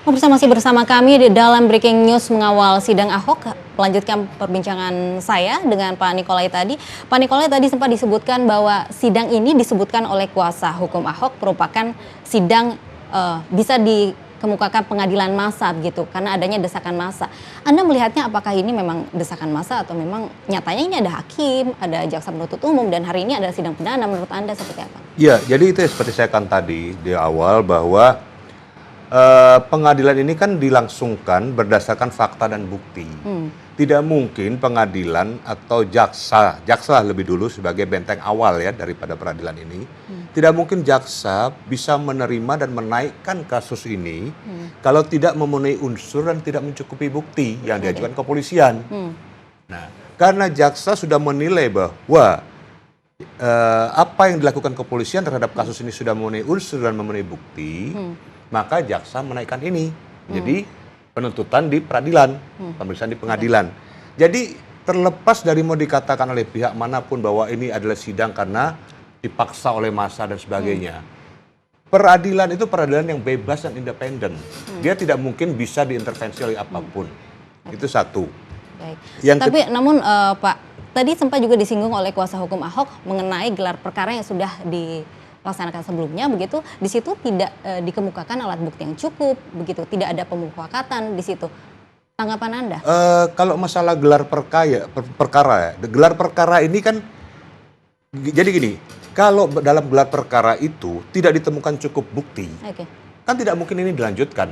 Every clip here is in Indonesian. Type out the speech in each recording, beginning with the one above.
Pemirsa masih bersama kami di dalam Breaking News mengawal sidang Ahok. Melanjutkan perbincangan saya dengan Pak Nikolai tadi. Pak Nikolai tadi sempat disebutkan bahwa sidang ini disebutkan oleh kuasa hukum Ahok merupakan sidang bisa dikemukakan pengadilan massa gitu karena adanya desakan massa. Anda melihatnya apakah ini memang desakan massa atau memang nyatanya ini ada hakim, ada jaksa penuntut umum dan hari ini ada sidang perdana, menurut Anda seperti apa? Ya, jadi itu seperti saya katakan tadi di awal bahwa pengadilan ini kan dilangsungkan berdasarkan fakta dan bukti. Tidak mungkin pengadilan atau jaksa lebih dulu sebagai benteng awal ya daripada peradilan ini. Tidak mungkin jaksa bisa menerima dan menaikkan kasus ini kalau tidak memenuhi unsur dan tidak mencukupi bukti yang diajukan kepolisian. Nah, karena jaksa sudah menilai bahwa apa yang dilakukan kepolisian terhadap kasus ini sudah memenuhi unsur dan memenuhi bukti, maka jaksa menaikkan ini. Jadi penuntutan di peradilan, pemeriksaan di pengadilan. Jadi terlepas dari mau dikatakan oleh pihak manapun bahwa ini adalah sidang karena dipaksa oleh massa dan sebagainya. Peradilan itu peradilan yang bebas dan independen. Dia tidak mungkin bisa diintervensi oleh apapun. Itu satu. Baik. Tapi namun Pak, tadi sempat juga disinggung oleh kuasa hukum Ahok mengenai gelar perkara yang sudah dilaksanakan sebelumnya, begitu di situ tidak dikemukakan alat bukti yang cukup, begitu tidak ada pemufakatan di situ. Tanggapan Anda? Kalau masalah gelar perkara ya, gelar perkara ini kan jadi gini, kalau dalam gelar perkara itu tidak ditemukan cukup bukti, kan tidak mungkin ini dilanjutkan,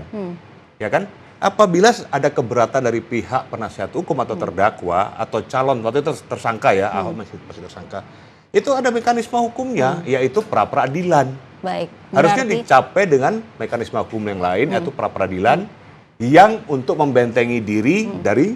ya kan? Apabila ada keberatan dari pihak penasihat hukum atau terdakwa atau calon waktu itu tersangka ya, Ahok masih tersangka. Itu ada mekanisme hukumnya, yaitu pra-peradilan. Baik. Harusnya dicapai dengan mekanisme hukum yang lain, yaitu pra-peradilan yang untuk membentengi diri dari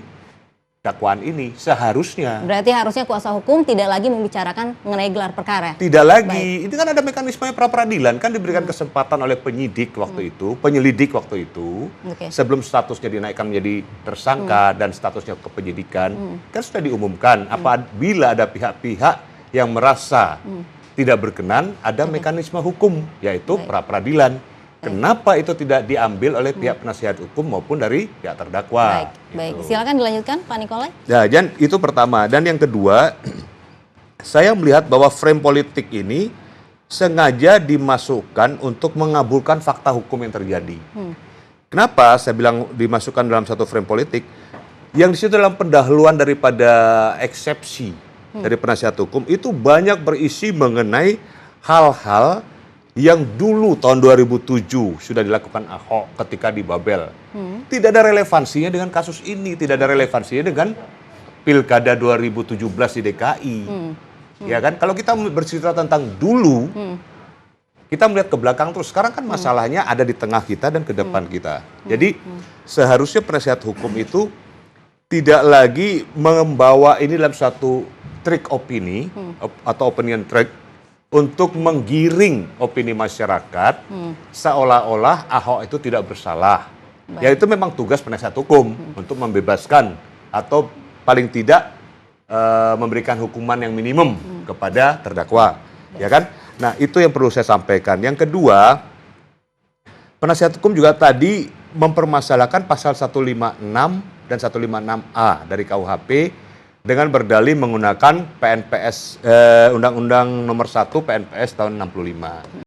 dakwaan ini seharusnya. Berarti harusnya kuasa hukum tidak lagi membicarakan mengenai gelar perkara. Tidak lagi. Itu kan ada mekanisme pra-peradilan, kan diberikan kesempatan oleh penyidik waktu itu, penyelidik waktu itu, sebelum statusnya dinaikkan menjadi tersangka dan statusnya ke penyidikan, kan sudah diumumkan apabila ada pihak-pihak yang merasa tidak berkenan, ada mekanisme hukum, yaitu pra-peradilan. Kenapa itu tidak diambil oleh pihak penasihat hukum maupun dari pihak terdakwa? Baik. Silakan dilanjutkan, Pak Nikolai. Ya, dan itu pertama. Dan yang kedua, saya melihat bahwa frame politik ini sengaja dimasukkan untuk mengabulkan fakta hukum yang terjadi. Kenapa saya bilang dimasukkan dalam satu frame politik? Yang di situ dalam pendahuluan daripada eksepsi dari penasihat hukum itu banyak berisi mengenai hal-hal yang dulu tahun 2007 sudah dilakukan Ahok ketika di Babel. Tidak ada relevansinya dengan kasus ini, tidak ada relevansinya dengan Pilkada 2017 di DKI. Ya kan? Kalau kita bercerita tentang dulu, kita melihat ke belakang terus. Sekarang kan masalahnya ada di tengah kita dan ke depan kita. Jadi seharusnya penasihat hukum itu tidak lagi membawa ini dalam satu trik opini atau opinion trick untuk menggiring opini masyarakat seolah-olah Ahok itu tidak bersalah. Ya itu memang tugas penasihat hukum untuk membebaskan atau paling tidak memberikan hukuman yang minimum kepada terdakwa. Ya kan? Nah itu yang perlu saya sampaikan. Yang kedua, penasihat hukum juga tadi mempermasalahkan pasal 156 dan 156A dari KUHP dengan berdalih menggunakan PNPS Undang-Undang Nomor 1 PNPS tahun 65.